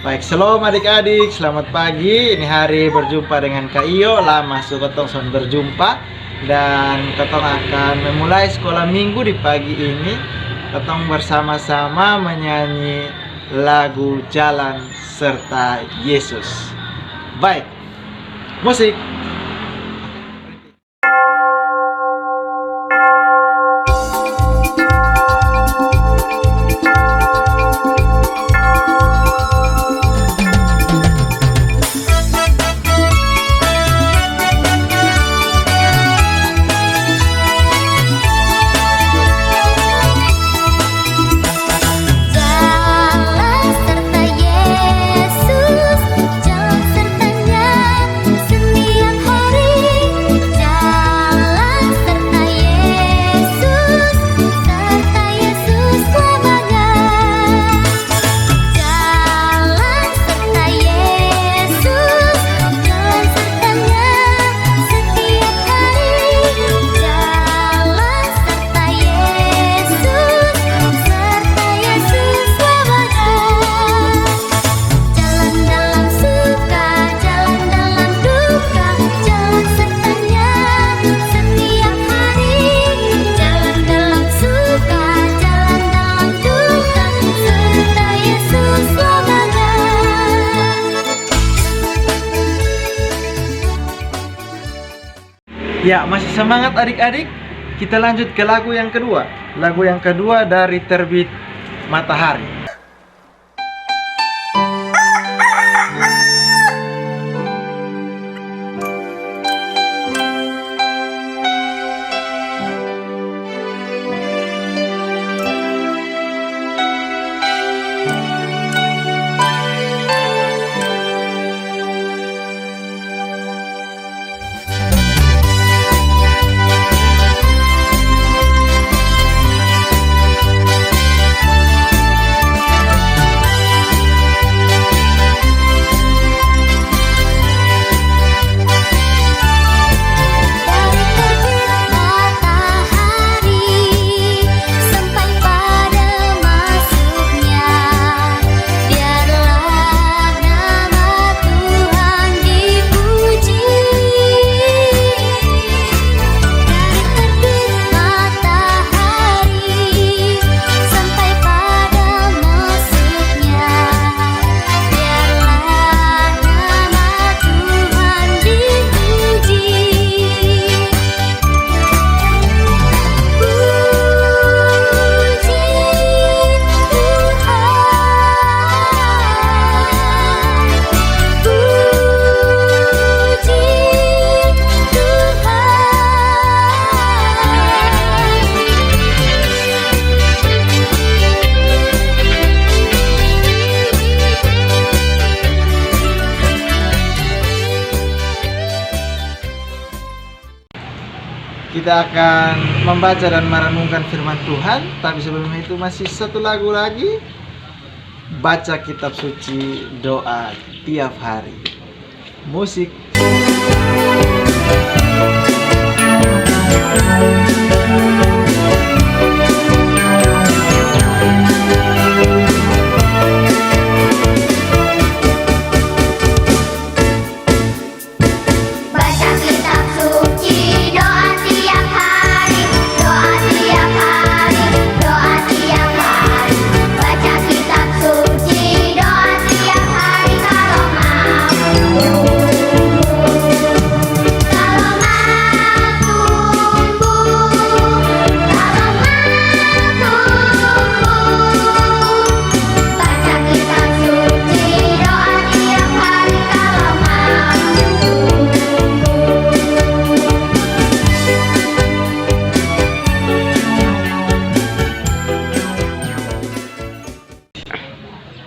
Baik, shalom adik-adik, selamat pagi. Ini hari berjumpa dengan Kak Iyo. Lama ketong son berjumpa. Dan ketong akan memulai sekolah minggu di pagi ini. Ketong bersama-sama menyanyi lagu Jalan Serta Yesus. Baik, musik. Ya, masih semangat adik-adik? Kita lanjut ke lagu yang kedua. Lagu yang kedua dari Terbit Matahari. Kita akan membaca dan merenungkan firman Tuhan. Tapi sebelum itu masih satu lagu lagi. Baca kitab suci, doa tiap hari. Musik.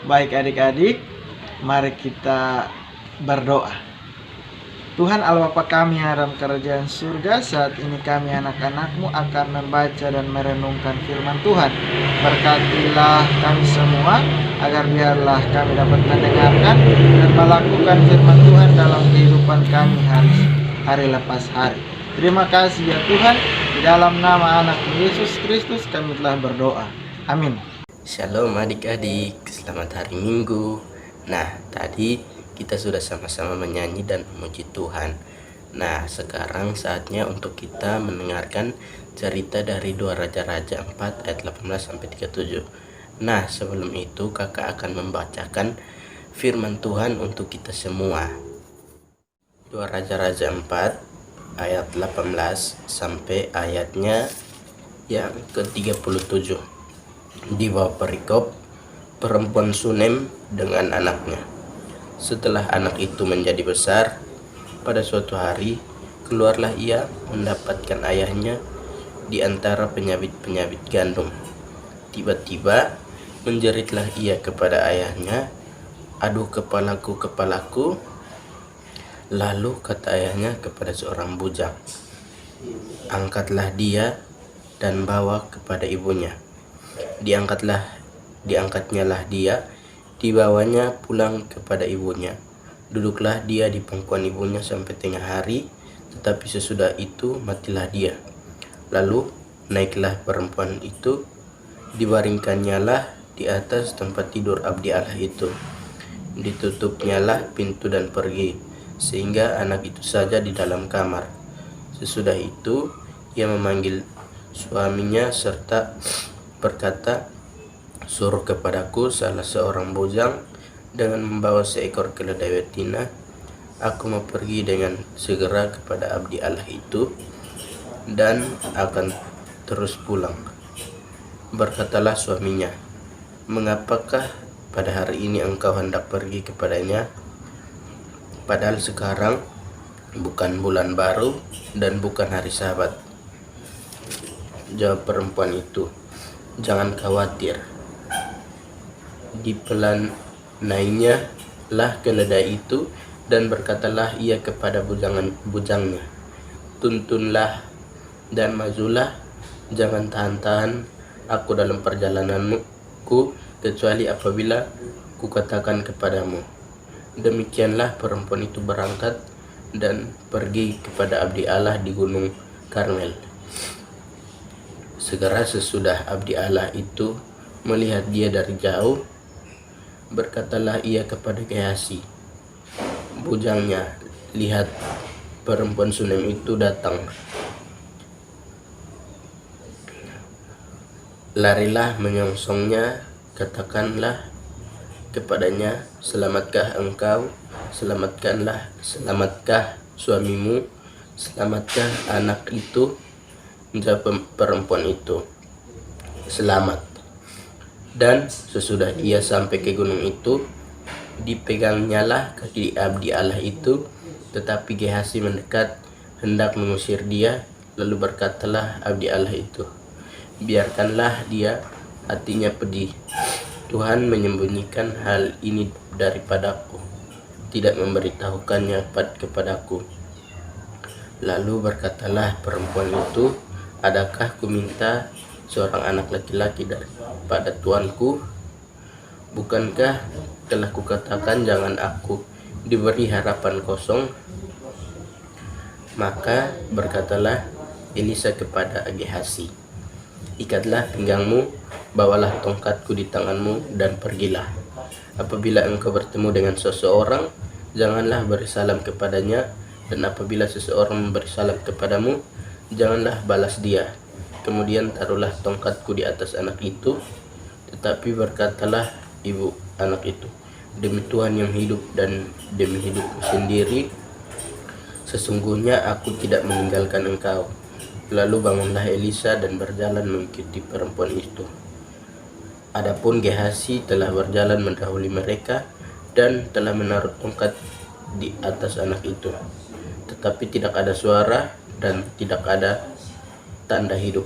Baik adik-adik, mari kita berdoa. Tuhan Allah Bapa kami yang dalam kerajaan surga, saat ini kami anak-anak-Mu akan membaca dan merenungkan firman Tuhan. Berkatilah kami semua, agar biarlah kami dapat mendengarkan dan melakukan firman Tuhan dalam kehidupan kami hari lepas hari. Terima kasih ya Tuhan, di dalam nama anak Yesus Kristus kami telah berdoa. Amin. Shalom adik-adik, selamat hari Minggu. Nah, tadi kita sudah sama-sama menyanyi dan memuji Tuhan. Nah, sekarang saatnya untuk kita mendengarkan cerita dari 2 Raja-Raja 4 ayat 18 sampai 37. Nah, sebelum itu kakak akan membacakan firman Tuhan untuk kita semua. 2 Raja-Raja 4 ayat 18 sampai ayatnya yang ke-37. Di bawah perikop perempuan Sunem dengan anaknya. Setelah anak itu menjadi besar, pada suatu hari keluarlah ia mendapatkan ayahnya di antara penyabit-penyabit gandum. Tiba-tiba menjeritlah ia kepada ayahnya, "Aduh kepalaku, kepalaku." Lalu kata ayahnya kepada seorang bujang, "Angkatlah dia dan bawa kepada ibunya." Diangkatnyalah dia, dibawanya pulang kepada ibunya. Duduklah dia di pangkuan ibunya sampai tengah hari, tetapi sesudah itu matilah dia. Lalu naiklah perempuan itu, dibaringkannyalah di atas tempat tidur abdi Allah itu. Ditutupnyalah pintu dan pergi, sehingga anak itu saja di dalam kamar. Sesudah itu ia memanggil suaminya serta berkata, "Suruh kepadaku salah seorang bujang dengan membawa seekor keledai betina. Aku mau pergi dengan segera kepada abdi Allah itu dan akan terus pulang." Berkatalah suaminya, "Mengapakah pada hari ini engkau hendak pergi kepadanya? Padahal sekarang bukan bulan baru dan bukan hari Sabat." Jawab perempuan itu, "Jangan khawatir." Dipelanainya lah keledai itu, dan berkatalah ia kepada bujangnya, "Tuntunlah dan majulah, jangan tahan-tahan aku dalam perjalananku, kecuali apabila kukatakan kepadamu." Demikianlah perempuan itu berangkat dan pergi kepada abdi Allah di Gunung Karmel. Segera sesudah abdi Allah itu melihat dia dari jauh, berkatalah ia kepada Gehazi, bujangnya, "Lihat, perempuan Sunem itu datang. Larilah menyongsongnya, katakanlah kepadanya, Selamatkah engkau? Selamatkah suamimu? Selamatkah anak itu?" Jawab perempuan itu, "Selamat." Dan sesudah ia sampai ke gunung itu, dipegangnyalah kaki abdi Allah itu, tetapi Gehazi mendekat hendak mengusir dia. Lalu berkatalah abdi Allah itu, "Biarkanlah dia, hatinya pedih. Tuhan menyembunyikan hal ini daripadaku, tidak memberitahukannya kepadaku." Lalu berkatalah perempuan itu, "Adakah kuminta seorang anak laki-laki daripada tuanku? Bukankah telah kukatakan jangan aku diberi harapan kosong?" Maka berkatalah Elisa kepada Gehazi, "Ikatlah pinggangmu, bawalah tongkatku di tanganmu, dan pergilah. Apabila engkau bertemu dengan seseorang, janganlah beri salam kepadanya, dan apabila seseorang memberi salam kepadamu, janganlah balas dia. Kemudian taruhlah tongkatku di atas anak itu." Tetapi berkatalah ibu anak itu, "Demi Tuhan yang hidup dan demi hidupku sendiri, sesungguhnya aku tidak meninggalkan engkau." Lalu bangunlah Elisa dan berjalan mengikuti perempuan itu. Adapun Gehazi telah berjalan mendahului mereka dan telah menaruh tongkat di atas anak itu. Tetapi tidak ada suara dan tidak ada tanda hidup.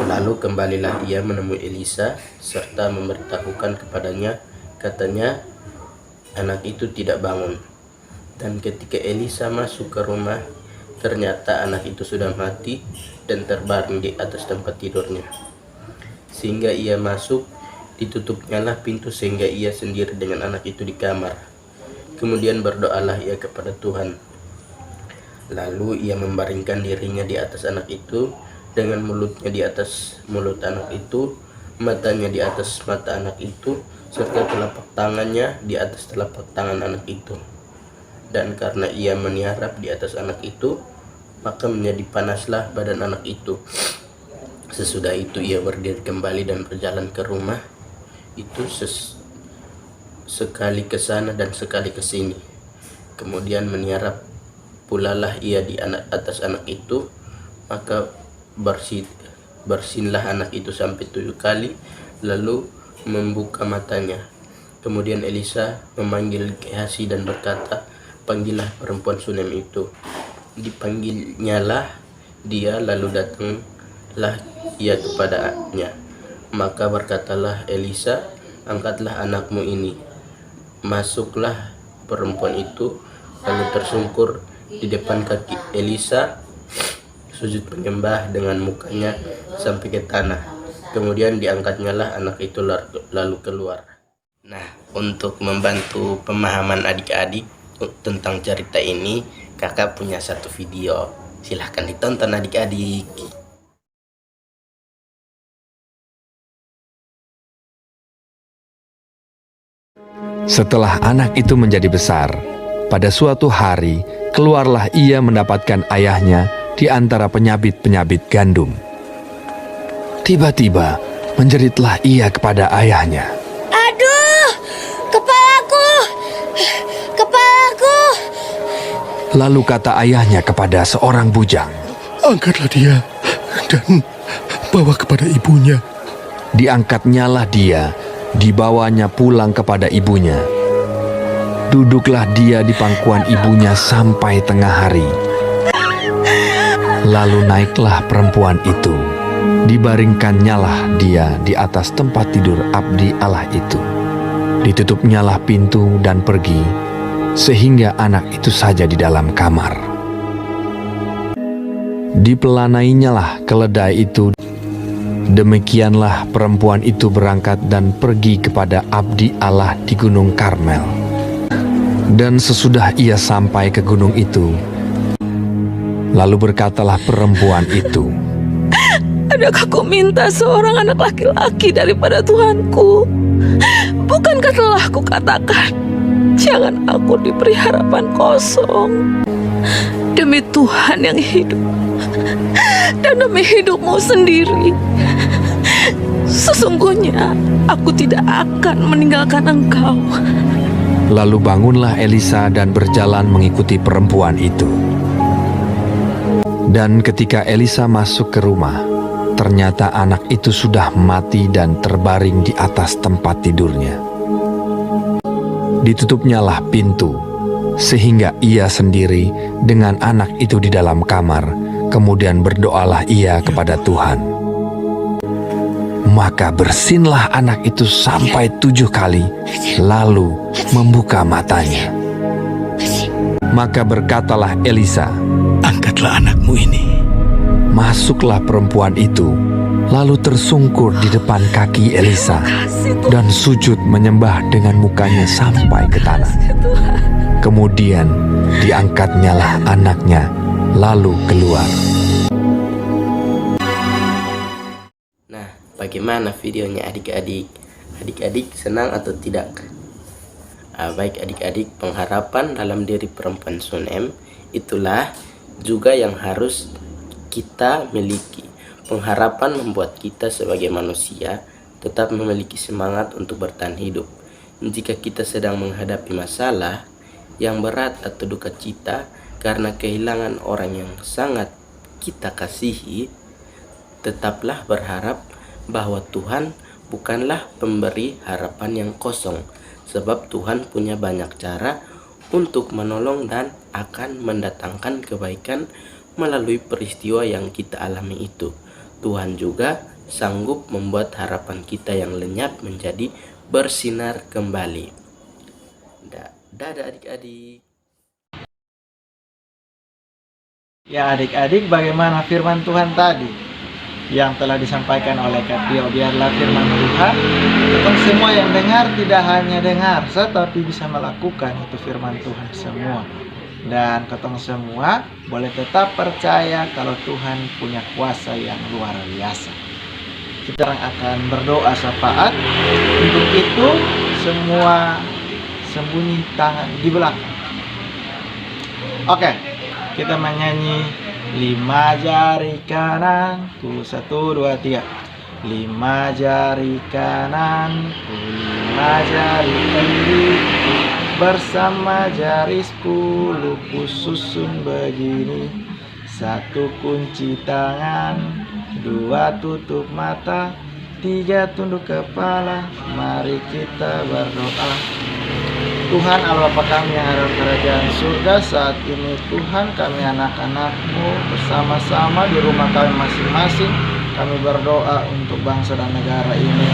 Lalu kembalilah ia menemui Elisa serta memberitahukan kepadanya, katanya, "Anak itu tidak bangun." Dan ketika Elisa masuk ke rumah, ternyata anak itu sudah mati dan terbaring di atas tempat tidurnya. Sehingga ia masuk, ditutupnyalah pintu sehingga ia sendiri dengan anak itu di kamar. Kemudian berdoalah ia kepada Tuhan. Lalu ia membaringkan dirinya di atas anak itu, dengan mulutnya di atas mulut anak itu, matanya di atas mata anak itu, serta telapak tangannya di atas telapak tangan anak itu. Dan karena ia meniarap di atas anak itu, maka menjadi panaslah badan anak itu. Sesudah itu ia berdiri kembali dan berjalan ke rumah itu sekali ke sana dan sekali ke sini. Kemudian meniarap pulalah ia di atas anak itu, maka bersinlah anak itu sampai 7 kali, lalu membuka matanya. Kemudian Elisa memanggil Gehazi dan berkata, "Panggillah perempuan Sunem itu." Dipanggilnyalah dia, lalu datanglah ia kepadanya. Maka berkatalah Elisa, "Angkatlah anakmu ini." Masuklah perempuan itu, lalu tersungkur di depan kaki Elisa, sujud menyembah dengan mukanya sampai ke tanah. Kemudian diangkatnyalah anak itu lalu keluar. Nah, untuk membantu pemahaman adik-adik tentang cerita ini, kakak punya satu video. Silahkan ditonton adik-adik. Setelah anak itu menjadi besar, pada suatu hari keluarlah ia mendapatkan ayahnya di antara penyabit-penyabit gandum. Tiba-tiba menjeritlah ia kepada ayahnya. Aduh, kepalaku, kepalaku. Lalu kata ayahnya kepada seorang bujang, "Angkatlah dia dan bawa kepada ibunya." diangkatnyalah dia, dibawanya pulang kepada ibunya. Duduklah dia di pangkuan ibunya sampai tengah hari. Lalu naiklah perempuan itu, dibaringkannyalah dia di atas tempat tidur abdi Allah itu. Ditutupnyalah pintu dan pergi, sehingga anak itu saja di dalam kamar. Dipelanainyalah keledai itu. Demikianlah perempuan itu berangkat dan pergi kepada abdi Allah di Gunung Karmel. Dan sesudah ia sampai ke gunung itu, lalu berkatalah perempuan itu, Adakah kau minta seorang anak laki-laki daripada Tuhanku? Bukankah telah kukatakan, jangan aku diberi harapan kosong? Demi Tuhan yang hidup dan demi hidupmu sendiri, sesungguhnya aku tidak akan meninggalkan engkau. Lalu bangunlah Elisa dan berjalan mengikuti perempuan itu. Dan ketika Elisa masuk ke rumah, ternyata anak itu sudah mati dan terbaring di atas tempat tidurnya. Ditutupnyalah pintu, sehingga ia sendiri dengan anak itu di dalam kamar. Kemudian berdoalah ia kepada Tuhan. Maka bersinlah anak itu sampai 7 kali, lalu membuka matanya. Maka berkatalah Elisa, "Angkatlah anakmu ini." masuklah perempuan itu, lalu tersungkur di depan kaki Elisa dan sujud menyembah dengan mukanya sampai ke tanah. Kemudian diangkatnyalah anaknya, lalu keluar. Nah, bagaimana videonya adik-adik? Adik-adik senang atau tidak? Baik adik-adik, pengharapan dalam diri perempuan Sunem itulah juga yang harus kita miliki. Pengharapan membuat kita sebagai manusia tetap memiliki semangat untuk bertahan hidup. Jika kita sedang menghadapi masalah yang berat atau duka cita karena kehilangan orang yang sangat kita kasihi, tetaplah berharap bahwa Tuhan bukanlah pemberi harapan yang kosong, sebab Tuhan punya banyak cara untuk menolong dan akan mendatangkan kebaikan melalui peristiwa yang kita alami itu. Tuhan juga sanggup membuat harapan kita yang lenyap menjadi bersinar kembali. Dadah adik-adik. Ya adik-adik, bagaimana firman Tuhan tadi yang telah disampaikan oleh Kak Tio? Biarlah firman Tuhan untuk semua yang dengar tidak hanya dengar, tetapi bisa melakukan itu firman Tuhan semua. Dan ketong semua boleh tetap percaya kalau Tuhan punya kuasa yang luar biasa. kita akan berdoa syafaat. Untuk itu semua sembunyi tangan di belakang. Oke, kita menyanyi 5 jari kananku, 1, 2, 3. 5 jari kananku, 5 jari kiriku, bersama jari 10 ku susun begini. 1 kunci tangan, 2 tutup mata, 3 tunduk kepala. Mari kita berdoa. Tuhan Allah Bapa kami yang ada di kerajaan surga, saat ini Tuhan kami anak-anak-Mu bersama-sama di rumah kami masing-masing. Kami berdoa untuk bangsa dan negara ini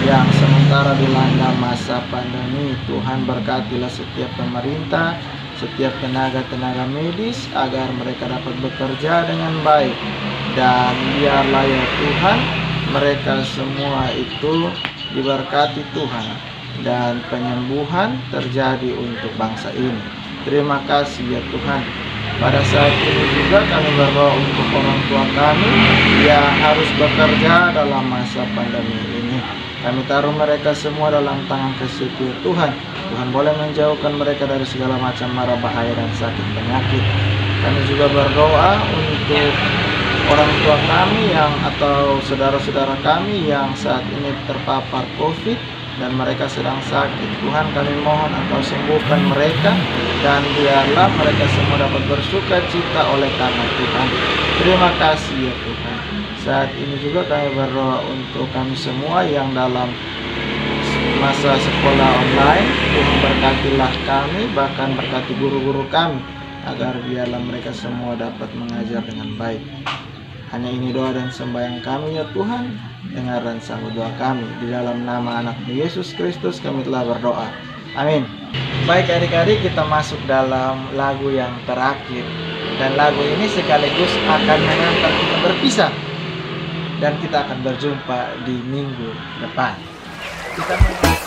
yang sementara dilanda masa pandemi. Tuhan berkatilah setiap pemerintah, setiap tenaga-tenaga medis agar mereka dapat bekerja dengan baik. Dan biarlah ya Tuhan, mereka semua itu diberkati Tuhan, dan penyembuhan terjadi untuk bangsa ini. Terima kasih ya Tuhan. Pada saat ini juga kami berdoa untuk orang tua kami yang harus bekerja dalam masa pandemi ini. Kami taruh mereka semua dalam tangan kasih Tuhan. Tuhan boleh menjauhkan mereka dari segala macam mara bahaya dan sakit penyakit. Kami juga berdoa untuk orang tua kami yang atau saudara-saudara kami yang saat ini terpapar COVID dan mereka sedang sakit. Tuhan kami mohon Engkau sembuhkan mereka, dan biarlah mereka semua dapat bersuka cita oleh karena Tuhan. Terima kasih ya Tuhan. Saat ini juga kami berdoa untuk kami semua yang dalam masa sekolah online. Tuhan berkatilah kami, bahkan berkati guru-guru kami, agar biarlah mereka semua dapat mengajar dengan baik. Hanya ini doa dan sembahyang kami ya Tuhan. Dengar dan sambut doa kami. Di dalam nama anak-Mu Yesus Kristus kami telah berdoa. Amin. Baik adik-adik, kita masuk dalam lagu yang terakhir. Dan lagu ini sekaligus akan mengantar kita berpisah. Dan kita akan berjumpa di minggu depan. Kita baik.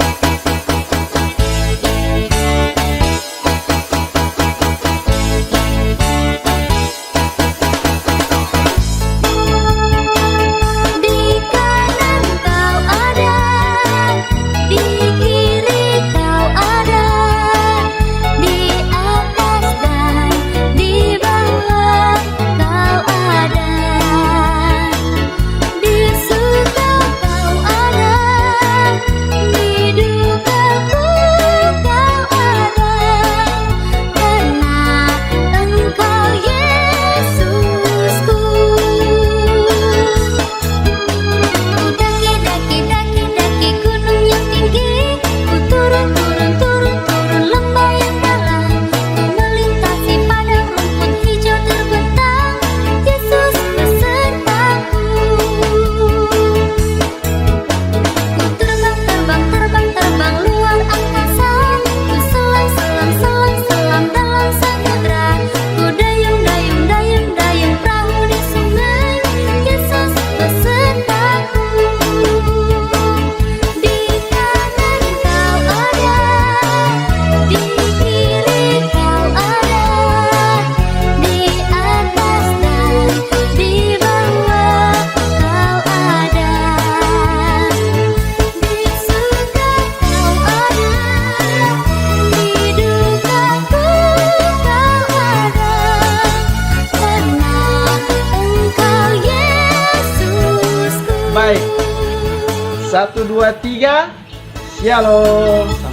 1, 2, 3. Shalom.